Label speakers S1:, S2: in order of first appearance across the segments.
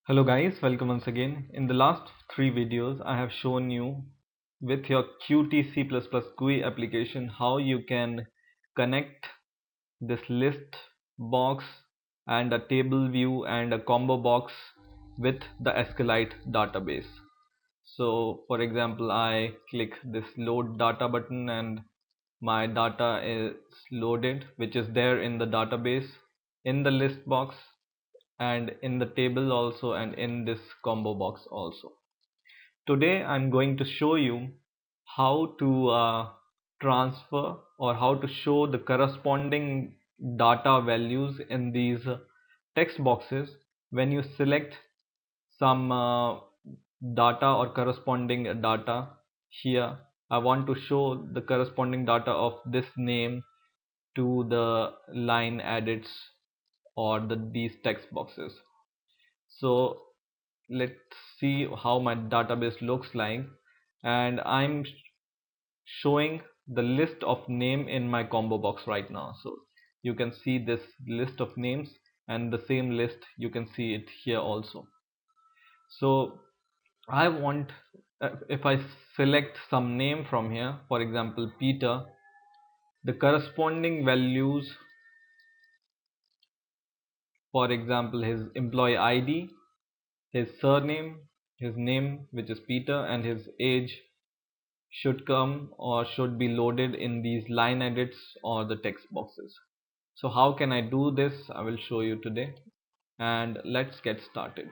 S1: Hello guys, welcome once again. In the last three videos, I have shown you with your Qt C++ GUI application how you can connect this list box and a table view and a combo box with the SQLite database. So for example, I click this load data button and my data is loaded, which is there in the database, in the list box, and in the table also, and in this combo box also. Today I'm going to show you how to transfer or how to show the corresponding data values in these text boxes when you select some data or corresponding data. Here I want to show the corresponding data of this name to the line edits or these text boxes. So let's see how my database looks like, and I'm showing the list of name in my combo box right now. So you can see this list of names, and the same list you can see it here also. So I want if I select some name from here, for example Peter, the corresponding values, for example his employee ID, his surname, his name which is Peter, and his age should come or should be loaded in these line edits or the text boxes. So how can I do this? I will show you today, and let's get started.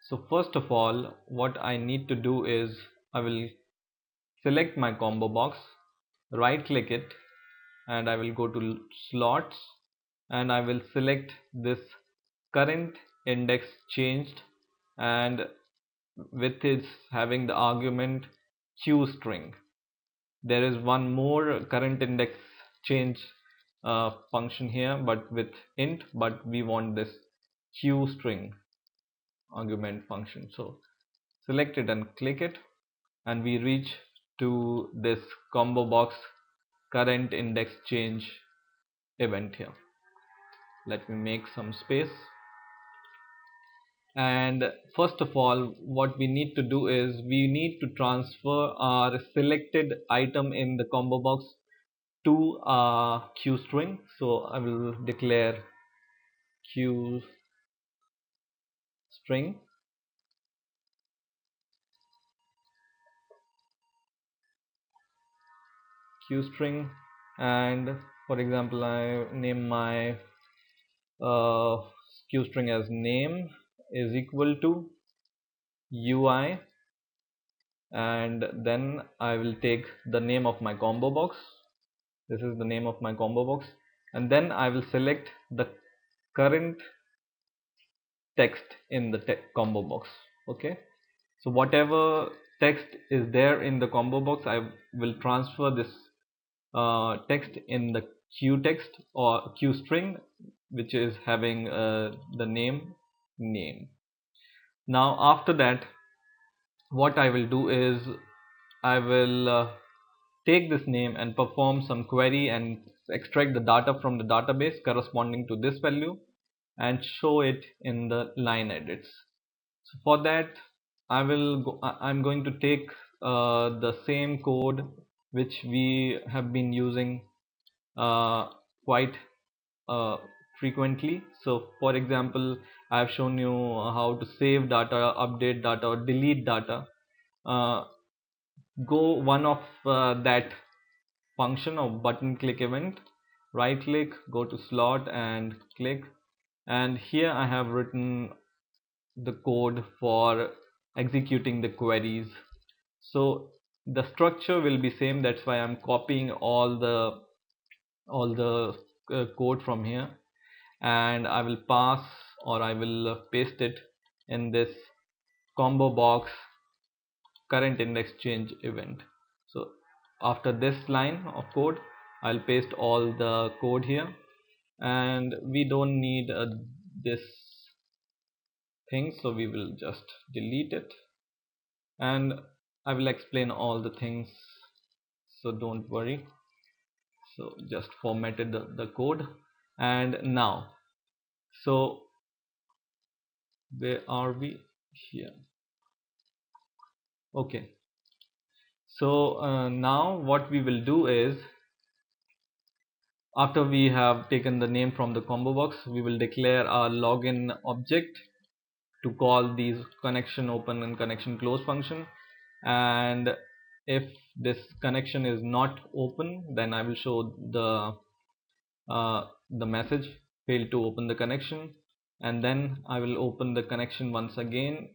S1: So first of all, what I need to do is I will select my combo box, right click it, and I will go to slots, and I will select this current index changed, and with its having the argument QString. There is one more current index change function here, but with int, but we want this QString argument function. So select it and click it, and we reach to this combo box current index change event here. Let me make some space. And first of all, what we need to do is we need to transfer our selected item in the combo box to a QString. So I will declare QString, QString, and for example I name my QString as name is equal to UI, and then I will take the name of my combo box. This is the name of my combo box, and then I will select the current text in the combo box. Okay, so whatever text is there in the combo box, I will transfer this text in the q text or q string, which is having the name. Now after that, what I will do is I will take this name and perform some query and extract the data from the database corresponding to this value and show it in the line edits. So for that I'm going to take the same code which we have been using quite uh, frequently. So for example, I have shown you how to save data, update data, or delete data. Go one of that function of button click event, right click, go to slot and click, and here I have written the code for executing the queries. So the structure will be same, that's why I'm copying all the code from here, and I will pass or I will paste it in this combo box current index change event. So after this line of code, I'll paste all the code here, and we don't need this thing, so we will just delete it, and I will explain all the things, so don't worry. So just formatted the code, and now so Where are we? Here. Okay, so now what we will do is, after we have taken the name from the combo box, we will declare our login object to call these connection open and connection close function. And if this connection is not open, then I will show the message failed to open the connection. And then I will open the connection once again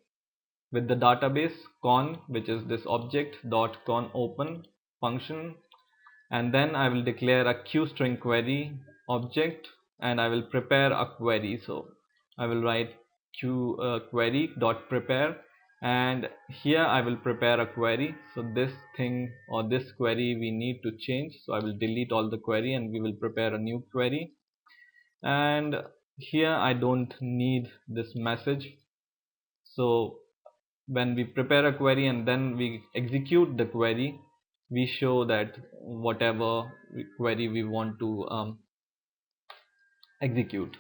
S1: with the database con, which is this object dot con open function. And then I will declare a QString query object, and I will prepare a query. So I will write query dot prepare, and here I will prepare a query. So this thing or this query we need to change, so I will delete all the query and we will prepare a new query. And here I don't need this message, so when we prepare a query and then we execute the query, we show that whatever query we want to execute.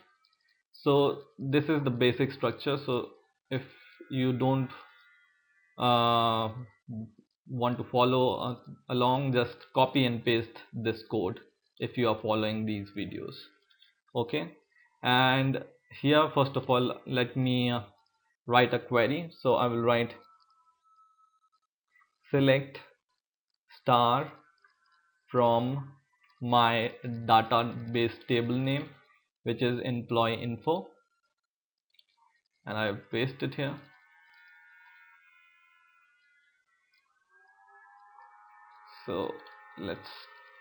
S1: So this is the basic structure. So if you don't uh, want to follow along, just copy and paste this code if you are following these videos. Okay, and here first of all let me write a query. So I will write select star from my database table name, which is employee info, and I have pasted it here. So let's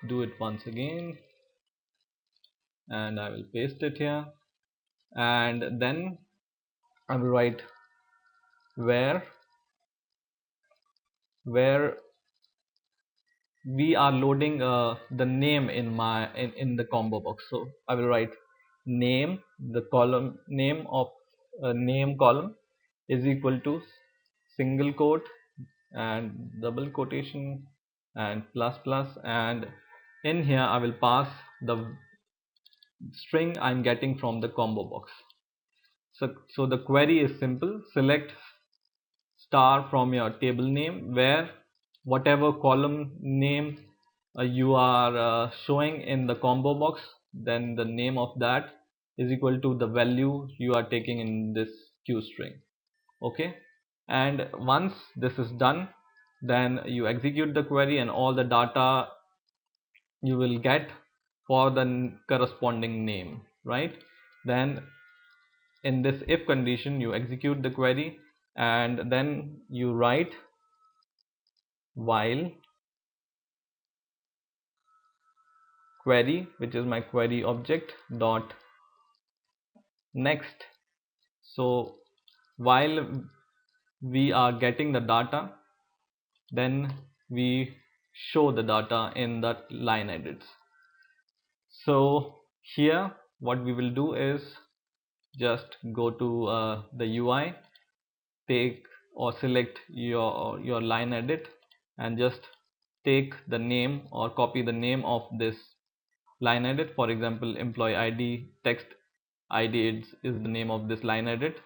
S1: do it once again, and I will paste it here. And then I will write where we are loading the name in the combo box. So I will write name, the column name of name column is equal to single quote and double quotation and plus plus, and in here I will pass the string I'm getting from the combo box. So the query is simple: select star from your table name, where whatever column name you are showing in the combo box, then the name of that is equal to the value you are taking in this QString. Okay, and once this is done, then you execute the query and all the data you will get for the corresponding name, right? Then in this if condition you execute the query, and then you write while query, which is my query object, dot next. So while we are getting the data, then we show the data in the line edits. So here what we will do is just go to the UI, take or select your line edit, and just take the name or copy the name of this line edit. For example, employee ID text ID is the name of this line edit.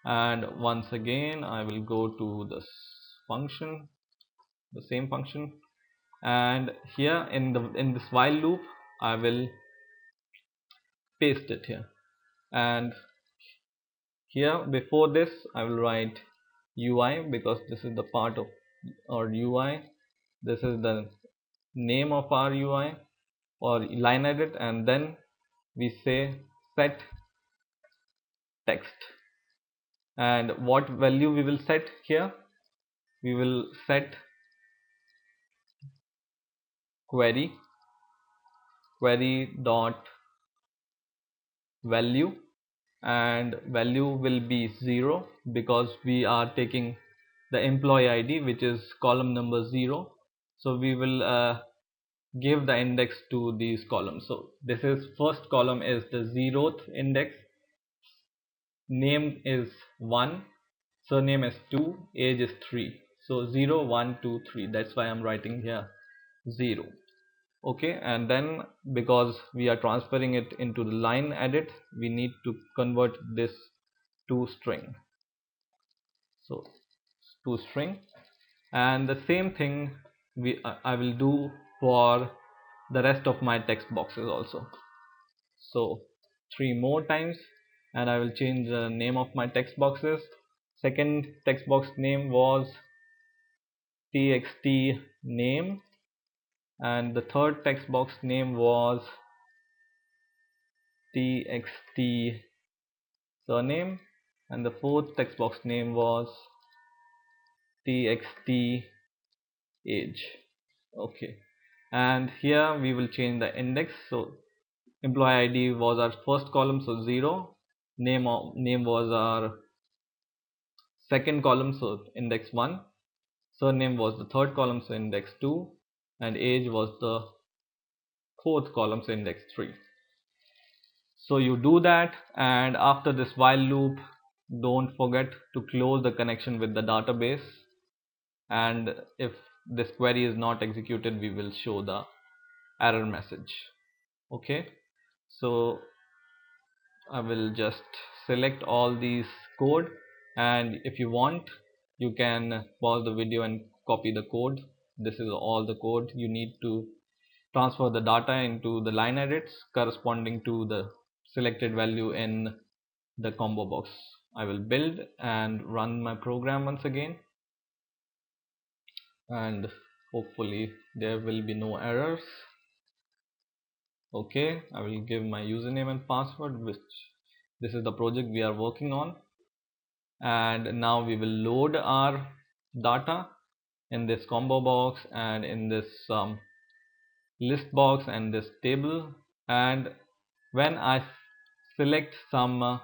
S1: And once again I will go to this function, the same function, and here in this while loop I will paste it here. And here before this I will write UI, because this is the part of our UI, this is the name of our UI or line edit, and then we say set text. And what value we will set here? We will set query dot value, and value will be 0 because we are taking the employee ID, which is column number 0. So we will give the index to these columns. So this is first column is the 0th index, name is 1, surname is 2, age is 3. So 0 1 2 3, that's why I'm writing here 0. Okay, and then because we are transferring it into the line edit, we need to convert this to string. so to string, and the same thing I will do for the rest of my text boxes also. So 3 more times, and I will change the name of my text boxes. Second text box name was txt name, and the third text box name was txt surname, and the fourth text box name was txt age. Okay, and here we will change the index. So employee ID was our first column, so 0. Name was our second column, so index 1. Surname was the third column, so index 2, and age was the fourth column, so index 3. So you do that, and after this while loop, don't forget to close the connection with the database, and if this query is not executed, we will show the error message. Okay, so I will just select all these code, and if you want, you can pause the video and copy the code. This is all the code you need to transfer the data into the line edits corresponding to the selected value in the combo box. I will build and run my program once again, and hopefully there will be no errors. Okay, I will give my username and password, which this is the project we are working on, and now we will load our data in this combo box and in this list box and this table. And when I select some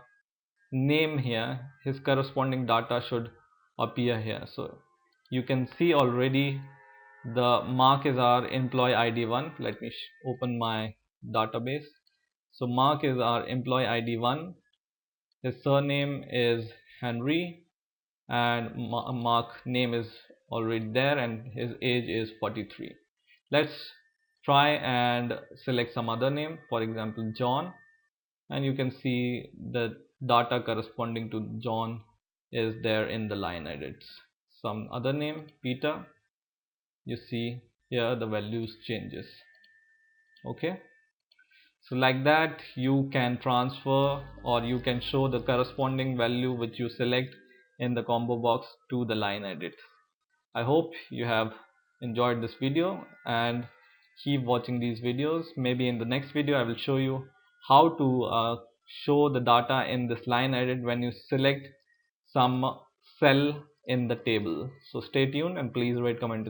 S1: name here, his corresponding data should appear here. So you can see already the Mark is our employee ID 1. Let me open my database. So Mark is our employee ID 1. His surname is Henry, and Mark name is already there, and his age is 43. Let's try and select some other name, for example John, and you can see the data corresponding to John is there in the line edits. Some other name Peter, you see here the values changes. Okay, so like that you can transfer, or you can show the corresponding value which you select in the combo box to the line edit. I hope you have enjoyed this video, and keep watching these videos. Maybe in the next video I will show you how to show the data in this line edit when you select some cell in the table. So stay tuned and please rate, comment